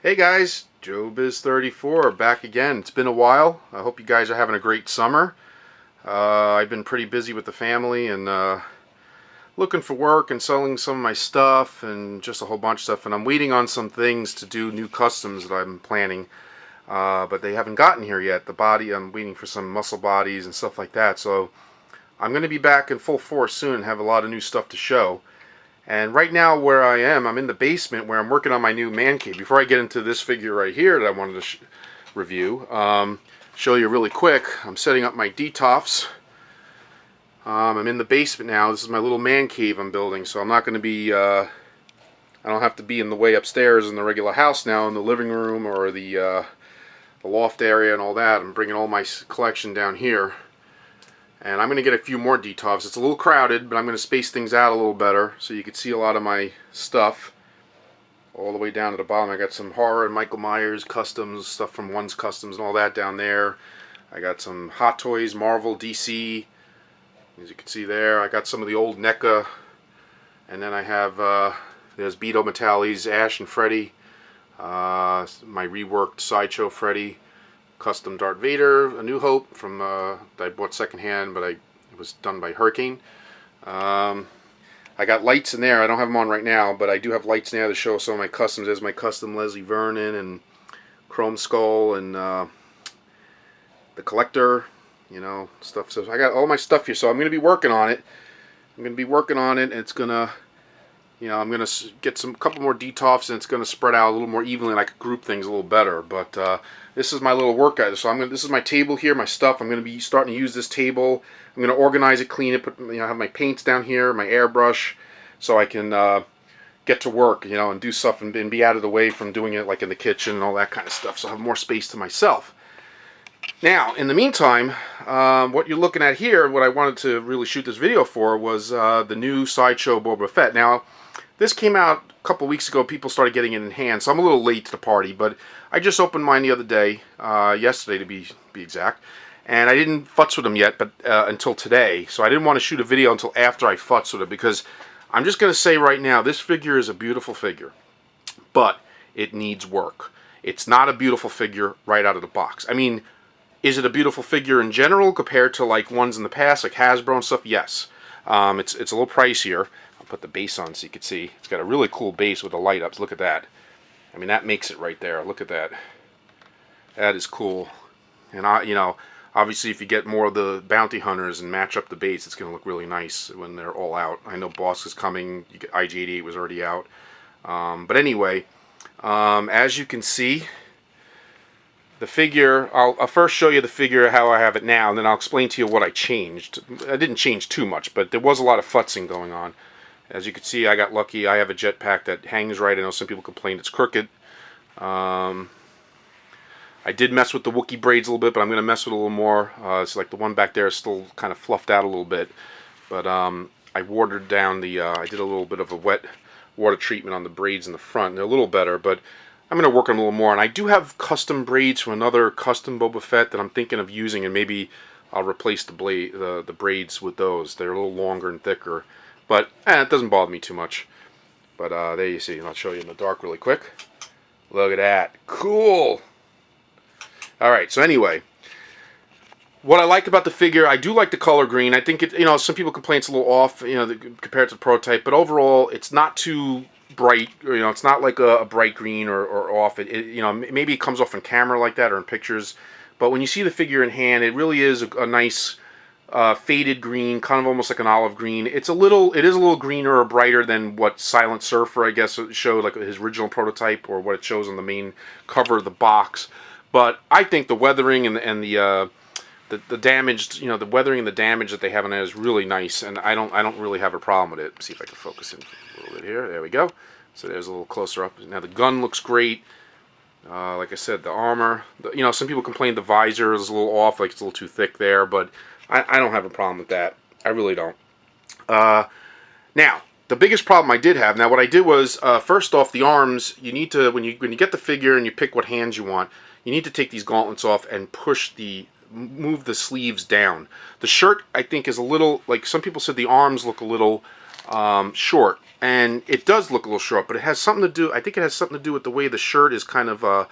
Hey guys, Joebizz34 back again. It's been a while. I hope you guys are having a great summer. I've been pretty busy with the family and looking for work and selling some of my stuff and just a whole bunch of stuff. And I'm waiting on some things to do, new customs that I'm planning, but they haven't gotten here yet. I'm waiting for some muscle bodies and stuff like that. So I'm going to be back in full force soon and have a lot of new stuff to show. And right now where I am, I'm in the basement where I'm working on my new man cave. Before I get into this figure right here that I wanted to review, show you really quick, I'm setting up my detofs. I'm in the basement now. This is my little man cave I'm building, so I'm not going to be, I don't have to be in the way upstairs in the regular house now in the living room or the loft area and all that. I'm bringing all my collection down here. And I'm going to get a few more detofs. It's a little crowded, but I'm going to space things out a little better so you can see a lot of my stuff all the way down to the bottom. I got some horror and Michael Myers customs, stuff from One's Customs and all that down there. I got some Hot Toys, Marvel, DC, as you can see there. I got some of the old NECA, and then I have there's Beto Metalli's Ash and Freddy, my reworked Sideshow Freddy, custom Darth Vader, A New Hope from that I bought secondhand, but it was done by Hurricane. I got lights in there. I don't have them on right now, but I do have lights in there to show some of my customs. There's my custom Leslie Vernon and Chrome Skull and the Collector, stuff. So I got all my stuff here. So I'm going to be working on it. And it's gonna, I'm gonna get a couple more detofs, and it's gonna spread out a little more evenly, and I could group things a little better. But this is my little workout. So this is my table here, my stuff. I'm gonna be starting to use this table. I'm gonna organize it, clean it, have my paints down here, my airbrush, so I can get to work, and do stuff and be out of the way from doing it like in the kitchen and all that kind of stuff. So I have more space to myself. Now, in the meantime, what you're looking at here, what I wanted to really shoot this video for was the new Sideshow Boba Fett. Now, this came out a couple weeks ago. People started getting it in hand, so I'm a little late to the party, but I just opened mine the other day, yesterday to be exact, and I didn't futz with them yet, but until today, so I didn't want to shoot a video until after I futz with it, because I'm just going to say right now, this figure is a beautiful figure, but it needs work. It's not a beautiful figure right out of the box. I mean, is it a beautiful figure in general compared to like ones in the past, like Hasbro and stuff? Yes. It's a little pricier. I'll put the base on so you can see. It's got a really cool base with the light ups. Look at that. I mean, that makes it right there. Look at that. That is cool. And obviously if you get more of the bounty hunters and match up the base, it's going to look really nice when they're all out. I know Boss is coming. IG-88 was already out. But anyway, as you can see, the figure, I'll first show you the figure how I have it now, and then I'll explain to you what I changed. I didn't change too much, but there was a lot of futzing going on. As you can see, I got lucky. I have a jetpack that hangs right. I know some people complain it's crooked. I did mess with the Wookiee braids a little bit, but I'm going to mess with it a little more. It's like the one back there is still kind of fluffed out a little bit. But I watered down I did a little bit of a wet water treatment on the braids in the front. They're a little better, but I'm going to work on them a little more. And I do have custom braids from another custom Boba Fett that I'm thinking of using, and maybe I'll replace the braids with those. They're a little longer and thicker. But it doesn't bother me too much. But there you see. I'll show you in the dark really quick. Look at that. Cool! Alright, so anyway, what I like about the figure, I do like the color green. I think some people complain it's a little off, compared to the prototype, but overall, it's not too bright. It's not like a bright green or off. Maybe it comes off in camera like that or in pictures, but when you see the figure in hand, it really is a nice faded green, kind of almost like an olive green. It is a little greener or brighter than what Silent Surfer, I guess, showed, like his original prototype, or what it shows on the main cover of the box. But I think the weathering and the damaged, the weathering and the damage that they have on it is really nice, and I don't really have a problem with it. Let's see if I can focus in a little bit here. There we go. So there's a little closer up. Now the gun looks great. Like I said, the armor. Some people complain the visor is a little off, like it's a little too thick there, but I don't have a problem with that. I really don't. Now, the biggest problem I did have. Now, what I did was first off, the arms. You need to when you get the figure and you pick what hands you want. You need to take these gauntlets off and move the sleeves down. The shirt, I think, is a little, like some people said, the arms look a little short, and it does look a little short, but it has something to do, I think it has something to do with the way the shirt is kind of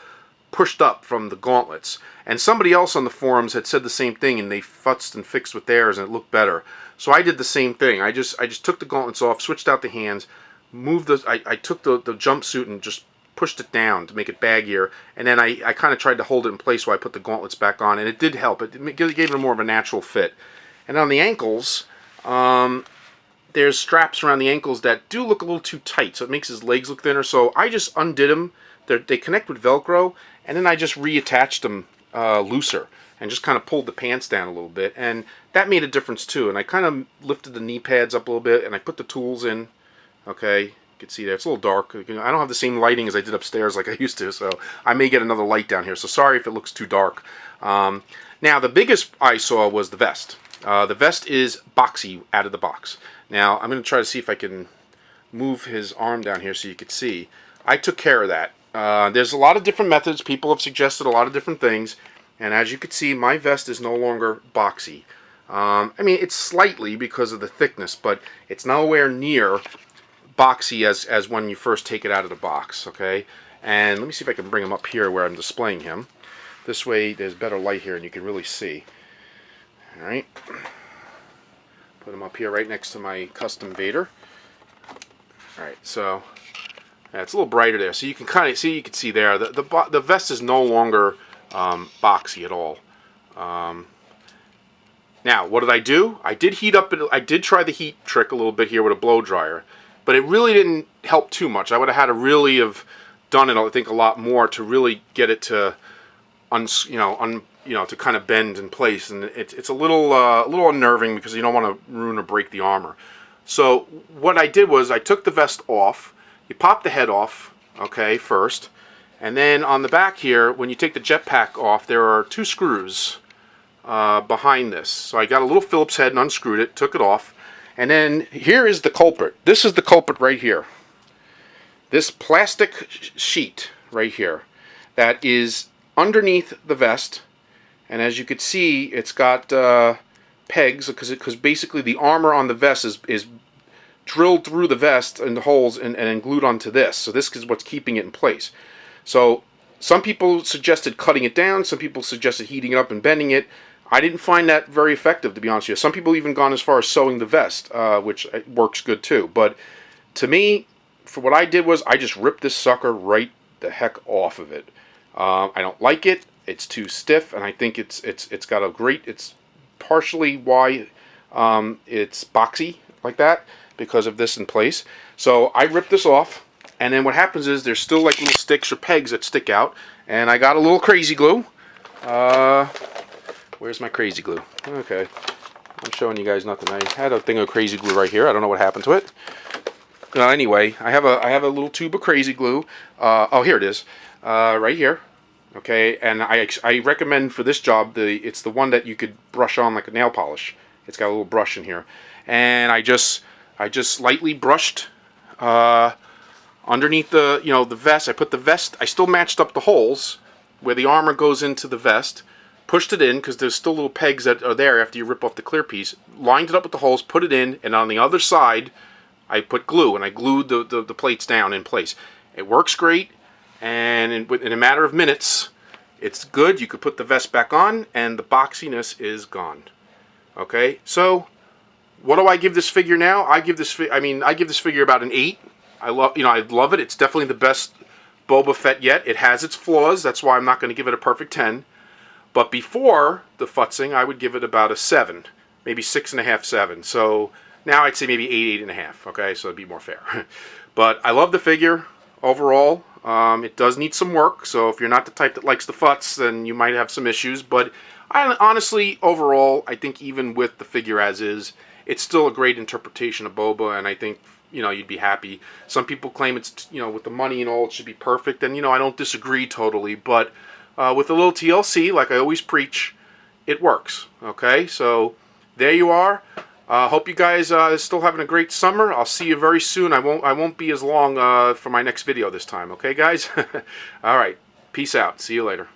pushed up from the gauntlets. And somebody else on the forums had said the same thing, and they futzed and fixed with theirs, and it looked better. So I did the same thing. I just took the gauntlets off, switched out the hands, moved the, I took the jumpsuit and just pushed it down to make it baggier, and then I kind of tried to hold it in place while I put the gauntlets back on, and it did help. It gave it more of a natural fit. And on the ankles, there's straps around the ankles that do look a little too tight, so it makes his legs look thinner. So I just undid them. They connect with Velcro, and then I just reattached them looser and just kind of pulled the pants down a little bit, and that made a difference too. And I kind of lifted the knee pads up a little bit, and I put the tools in. Okay, you can see there. It's a little dark. I don't have the same lighting as I did upstairs like I used to, so I may get another light down here. So sorry if it looks too dark. Now, the biggest I saw was the vest. The vest is boxy out of the box. Now, I'm going to try to see if I can move his arm down here so you can see. I took care of that. There's a lot of different methods. People have suggested a lot of different things. And as you can see, my vest is no longer boxy. I mean, it's slightly because of the thickness, but it's nowhere near boxy as when you first take it out of the box, okay? And let me see if I can bring him up here where I'm displaying him. This way, there's better light here and you can really see. All right. Put him up here right next to my custom Vader. All right, so yeah, it's a little brighter there, so you can kind of see. You can see there the vest is no longer boxy at all. Now, what did I do? I did heat up. I did try the heat trick a little bit here with a blow dryer, but it really didn't help too much. I would have had to really have done it, I think, a lot more to really get it to, to kind of bend in place, and it's a little unnerving because you don't want to ruin or break the armor. So what I did was I took the vest off. You pop the head off, okay, first, and then on the back here, when you take the jetpack off, there are 2 screws behind this. So I got a little Phillips head and unscrewed it, took it off, and then here is the culprit. This is the culprit right here. This plastic sheet right here that is underneath the vest, and as you can see, it's got pegs because basically the armor on the vest is drilled through the vest and the holes and glued onto this. So this is what's keeping it in place. So some people suggested cutting it down. Some people suggested heating it up and bending it. I didn't find that very effective, to be honest with you. Some people even gone as far as sewing the vest, which works good too. But to me, for what I did was I just ripped this sucker right the heck off of it. I don't like it. It's too stiff, and I think it's got a great. It's partially why it's boxy like that, because of this in place. So I ripped this off, and then what happens is there's still like little sticks or pegs that stick out, and I got a little crazy glue. Where's my crazy glue? Okay, I'm showing you guys nothing. I had a thing of crazy glue right here. I don't know what happened to it. Anyway, I have a little tube of crazy glue. Oh, here it is, right here. Okay, and I recommend for this job it's the one that you could brush on like a nail polish. It's got a little brush in here, and I just lightly brushed underneath the the vest. I put the vest. I still matched up the holes where the armor goes into the vest. Pushed it in because there's still little pegs that are there after you rip off the clear piece. Lined it up with the holes, put it in, and on the other side, I put glue and I glued the plates down in place. It works great, and in a matter of minutes, it's good. You could put the vest back on, and the boxiness is gone. Okay, so what do I give this figure now? I give this figure about an 8. I love it. It's definitely the best Boba Fett yet. It has its flaws. That's why I'm not going to give it a perfect 10. But before the futzing, I would give it about a 7, maybe 6.5, 7. So now I'd say maybe 8, 8.5. Okay, so it'd be more fair. But I love the figure overall. It does need some work. So if you're not the type that likes the futz, then you might have some issues. But honestly, overall, I think even with the figure as is, it's still a great interpretation of Boba, and I think you'd be happy. Some people claim it's with the money and all, it should be perfect, and I don't disagree totally, but with a little TLC, like I always preach, it works. Okay, so there you are. Hope you guys are still having a great summer. I'll see you very soon. I won't be as long for my next video this time. Okay, guys. All right. Peace out. See you later.